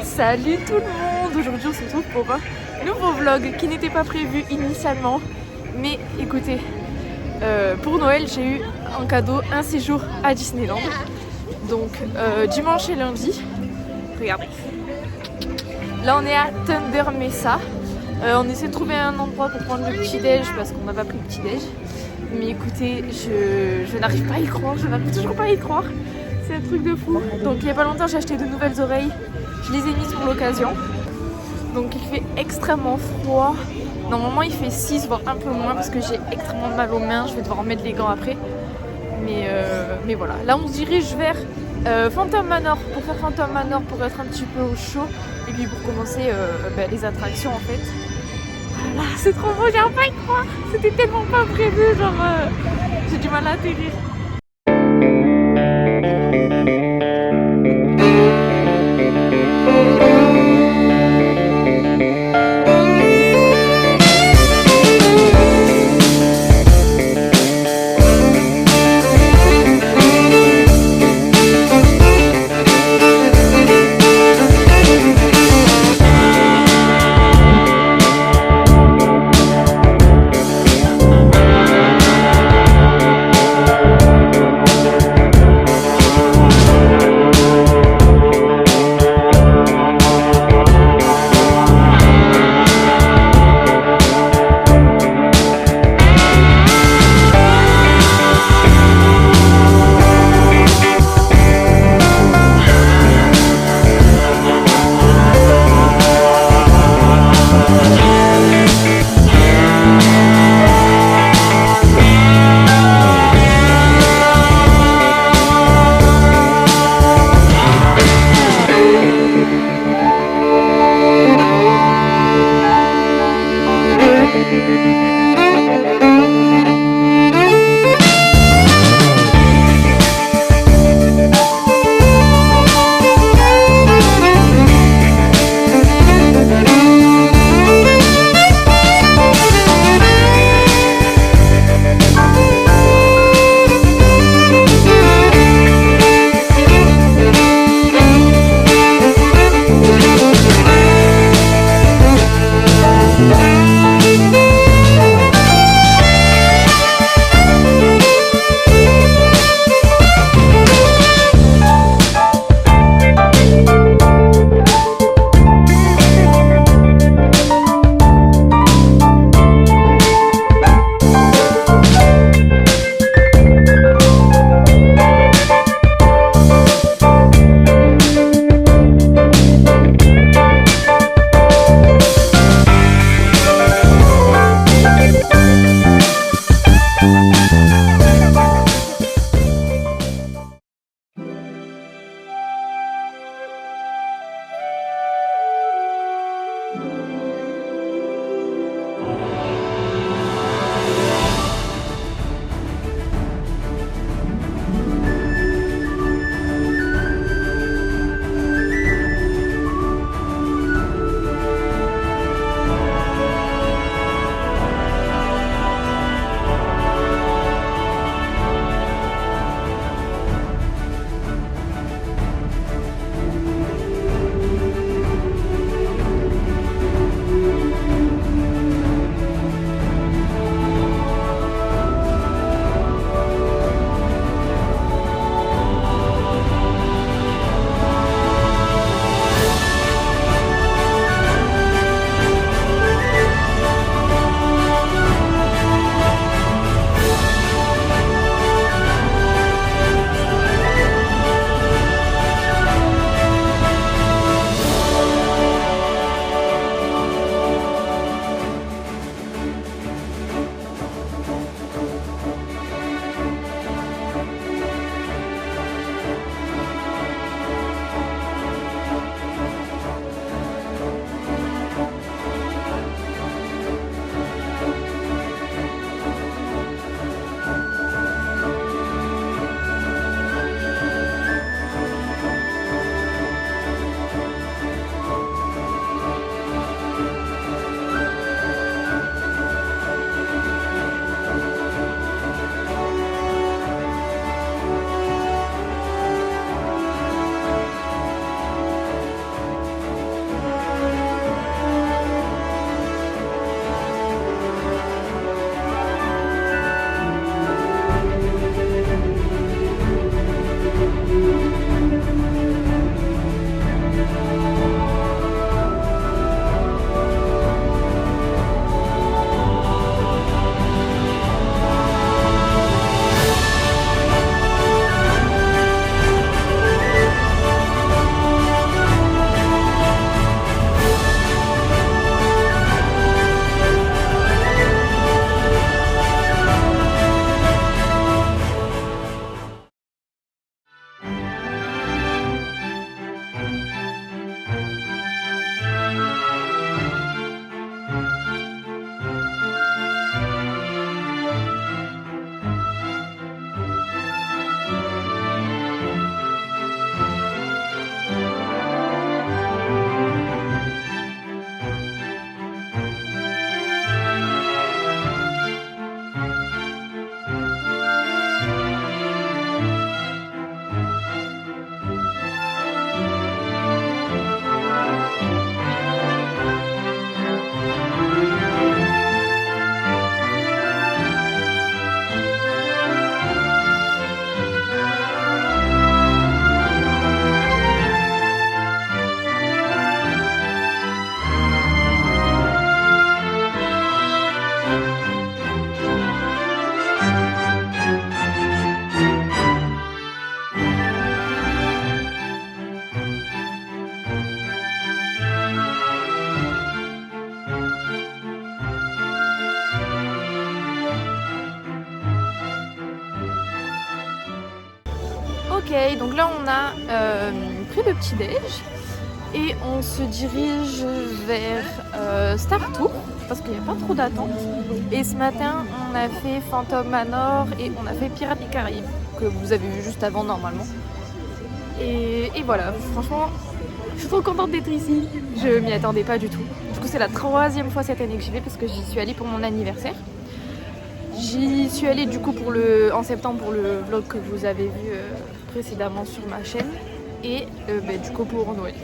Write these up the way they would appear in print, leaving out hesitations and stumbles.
Salut tout le monde. Aujourd'hui on se retrouve pour un nouveau vlog qui n'était pas prévu initialement. Mais écoutez, pour Noël j'ai eu en cadeau un séjour à Disneyland. Donc dimanche et lundi. Regardez. Là on est à Thunder Mesa. On essaie de trouver un endroit pour prendre le petit déj parce qu'on n'a pas pris le petit déj. Mais écoutez, je n'arrive pas à y croire, je n'arrive toujours pas à y croire. C'est un truc de fou. Donc il n'y a pas longtemps j'ai acheté de nouvelles oreilles. Je les ai mises pour l'occasion. Donc il fait extrêmement froid. Normalement il fait 6 voire un peu moins parce que j'ai extrêmement mal aux mains. Je vais devoir remettre les gants après. Mais voilà. Là on se dirige vers Phantom Manor pour faire Phantom Manor pour être un petit peu au chaud. Et puis pour commencer les attractions en fait. Voilà, c'est trop beau, j'arrive pas à y croire. C'était tellement pas prévu, genre j'ai du mal à atterrir. Ok, donc là on a pris le petit déj et on se dirige vers Star Tour parce qu'il n'y a pas trop d'attente. Et ce matin on a fait Phantom Manor et on a fait Pirates des Caraïbes que vous avez vu juste avant normalement. Et voilà, franchement je suis trop contente d'être ici, je m'y attendais pas du tout. Du coup c'est la 3e fois cette année que j'y vais parce que j'y suis allée pour mon anniversaire. J'y suis allée du coup en septembre pour le vlog que vous avez vu précédemment sur ma chaîne et du coup pour Noël.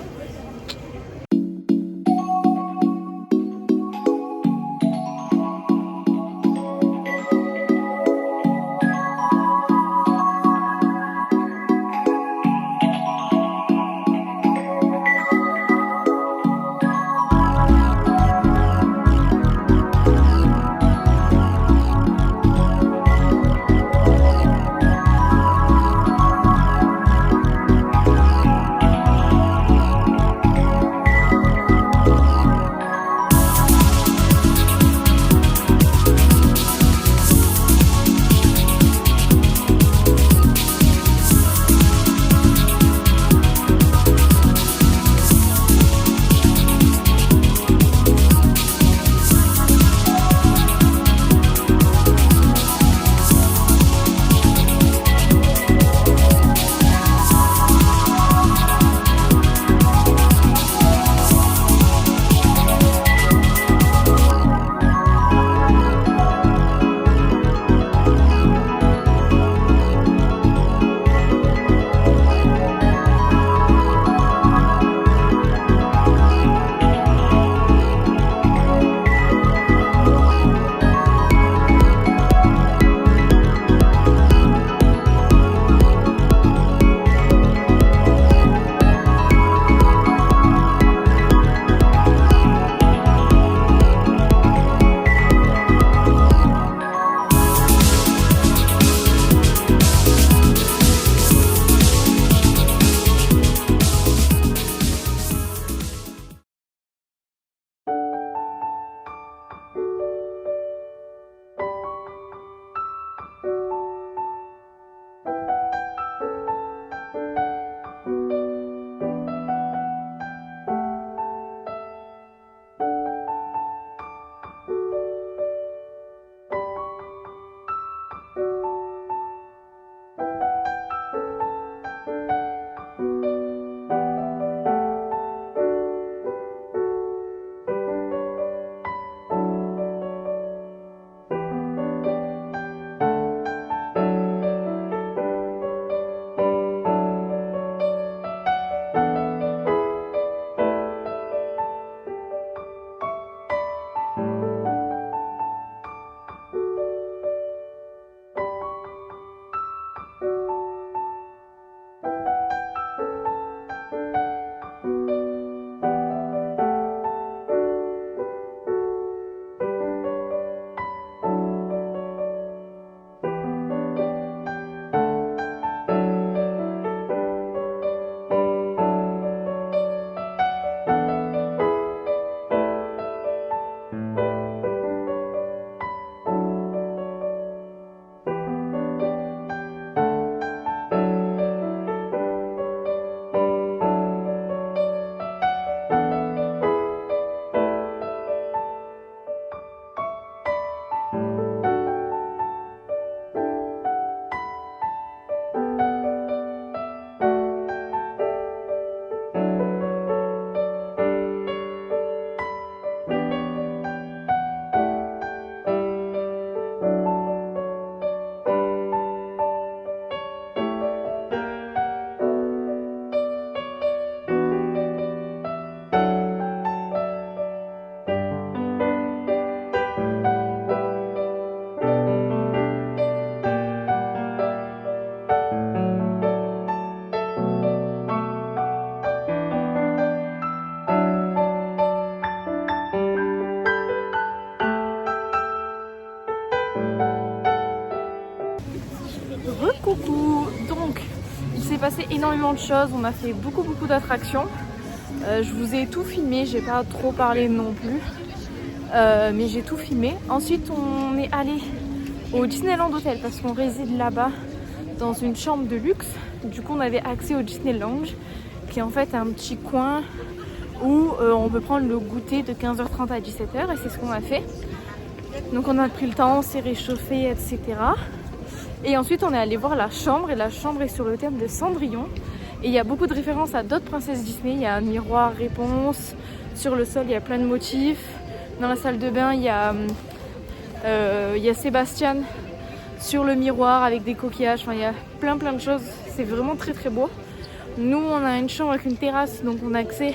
Coucou. Donc il s'est passé énormément de choses, on a fait beaucoup d'attractions. Je vous ai tout filmé, j'ai pas trop parlé non plus, mais j'ai tout filmé. Ensuite on est allé au Disneyland Hotel parce qu'on réside là-bas dans une chambre de luxe. Du coup on avait accès au Disney Lounge, qui est en fait un petit coin où on peut prendre le goûter de 15h30 à 17h, et c'est ce qu'on a fait. Donc on a pris le temps, on s'est réchauffé, etc. Et ensuite on est allé voir la chambre, et la chambre est sur le thème de Cendrillon. Et il y a beaucoup de références à d'autres princesses Disney. Il y a un miroir réponse, sur le sol il y a plein de motifs. Dans la salle de bain il y a Sébastien sur le miroir avec des coquillages. Enfin il y a plein de choses, c'est vraiment très très beau. Nous on a une chambre avec une terrasse, donc on a accès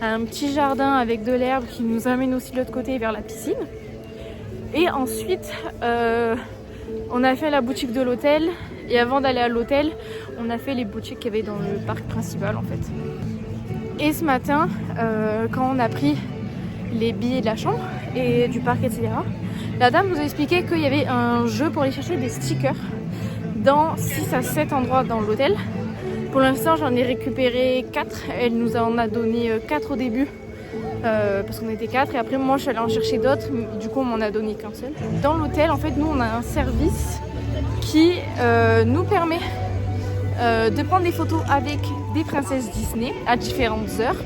à un petit jardin avec de l'herbe qui nous amène aussi de l'autre côté vers la piscine. Et ensuite on a fait la boutique de l'hôtel, et avant d'aller à l'hôtel on a fait les boutiques qu'il y avait dans le parc principal en fait. Et ce matin quand on a pris les billets de la chambre et du parc, etc., la dame nous a expliqué qu'il y avait un jeu pour aller chercher des stickers dans 6 à 7 endroits dans l'hôtel. Pour l'instant j'en ai récupéré 4, elle nous en a donné 4 au début parce qu'on était 4, et après moi je suis allée en chercher d'autres, du coup on m'en a donné qu'un seul. Dans l'hôtel en fait nous on a un service qui nous permet de prendre des photos avec des princesses Disney à différentes heures,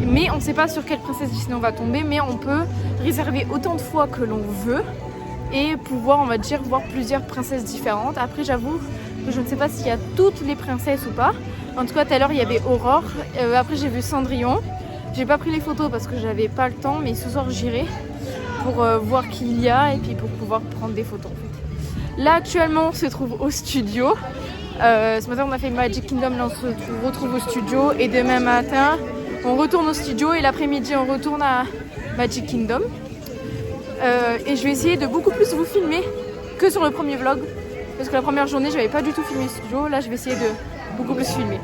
mais on ne sait pas sur quelle princesse Disney on va tomber, mais on peut réserver autant de fois que l'on veut et pouvoir, on va dire, voir plusieurs princesses différentes. Après j'avoue que je ne sais pas s'il y a toutes les princesses ou pas. En tout cas tout à l'heure il y avait Aurore, après j'ai vu Cendrillon. J'ai pas pris les photos parce que j'avais pas le temps, mais ce soir j'irai pour voir qui il y a et puis pour pouvoir prendre des photos en fait. Là actuellement on se trouve au studio. Ce matin on a fait Magic Kingdom, là on se retrouve au studio, et demain matin on retourne au studio, et l'après-midi on retourne à Magic Kingdom. Et je vais essayer de beaucoup plus vous filmer que sur le premier vlog, parce que la première journée j'avais pas du tout filmé le studio. Là je vais essayer de beaucoup plus filmer.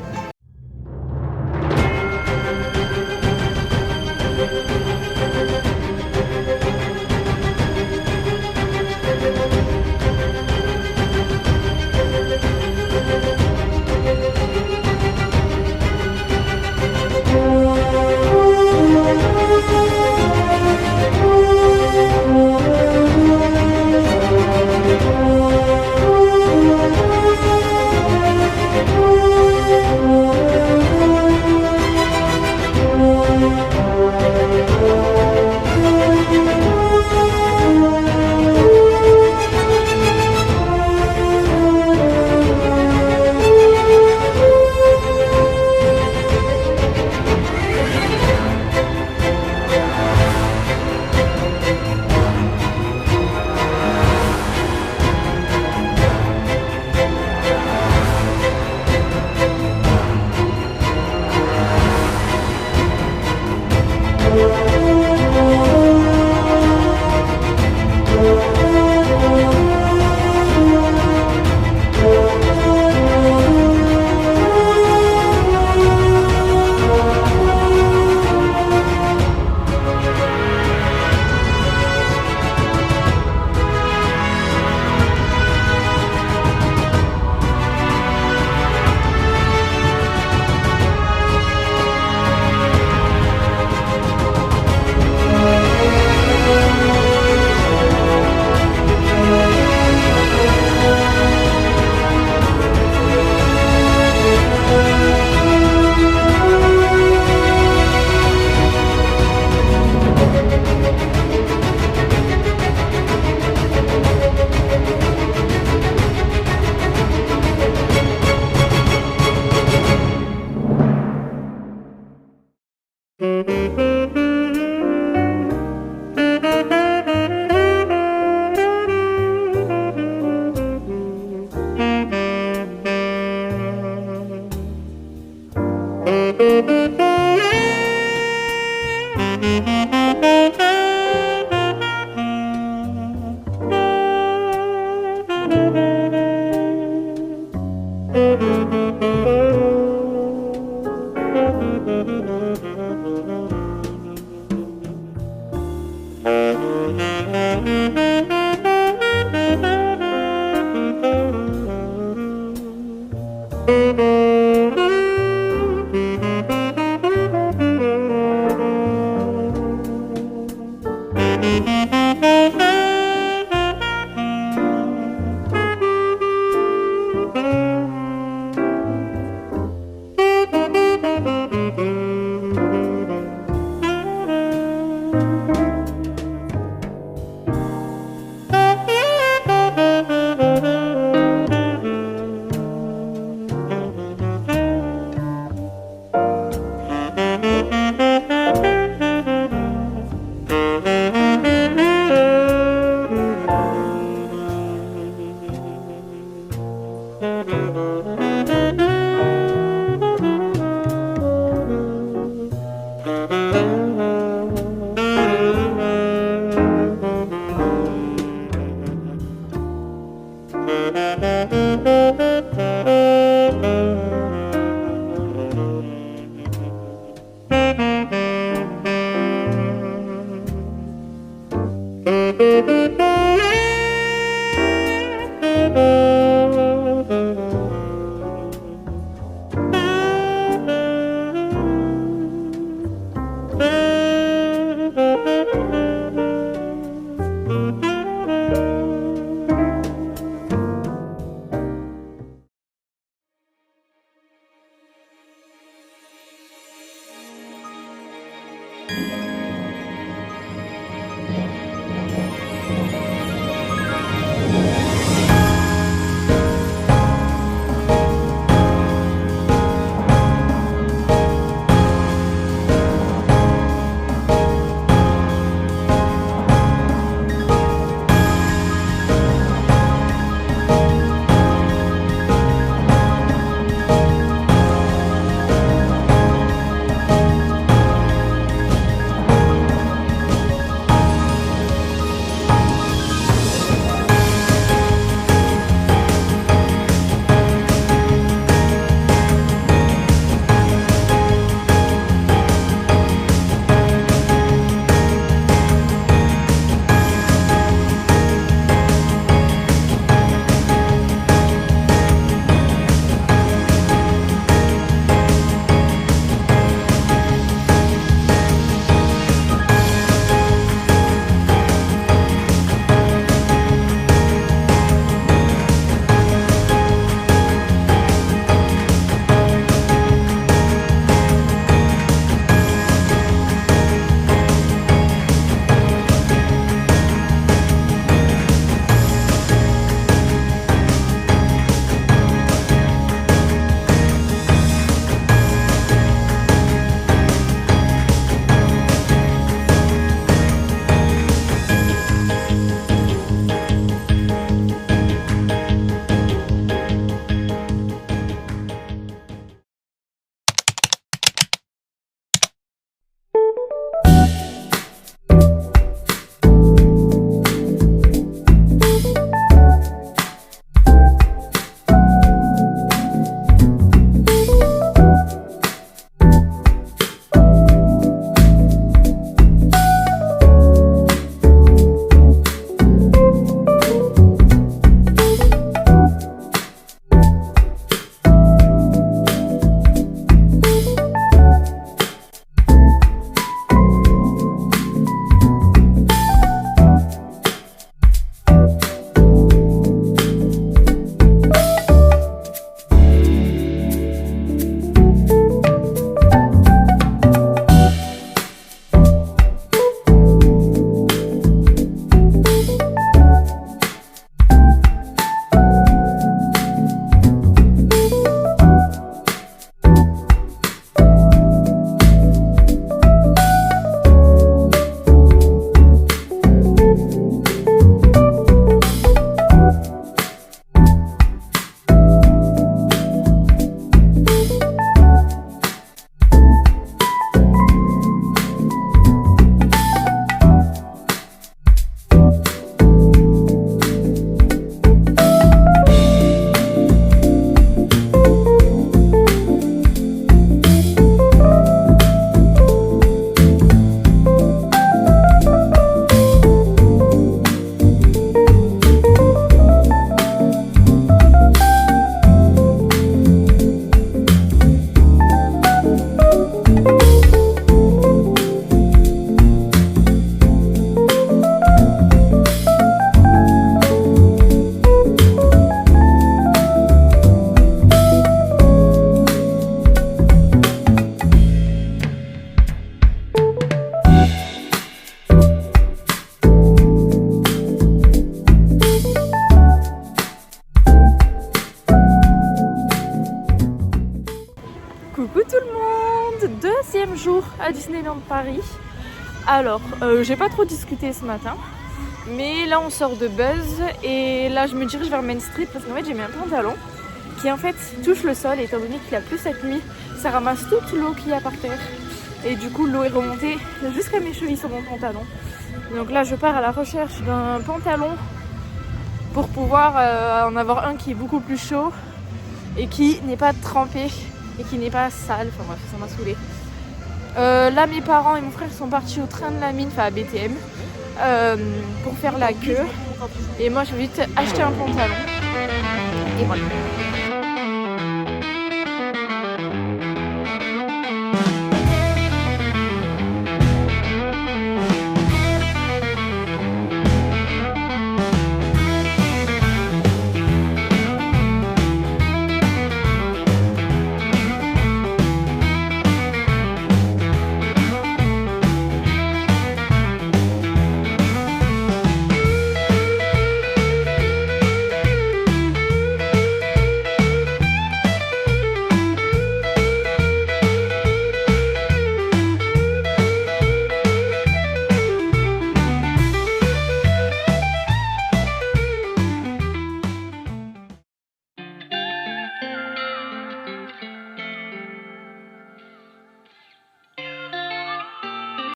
jour à Disneyland Paris. Alors, j'ai pas trop discuté ce matin, mais là on sort de Buzz et là je me dirige vers Main Street parce qu'en fait j'ai mis un pantalon qui en fait touche le sol et étant donné qu'il a plu cette nuit, ça ramasse toute l'eau qu'il y a par terre et du coup l'eau est remontée jusqu'à mes chevilles sur mon pantalon. Donc là je pars à la recherche d'un pantalon pour pouvoir en avoir un qui est beaucoup plus chaud et qui n'est pas trempé et qui n'est pas sale, enfin bref ça m'a saoulée. Là mes parents et mon frère sont partis au train de la mine, enfin à BTM, pour faire la queue et moi je vais vite acheter un pantalon et voilà.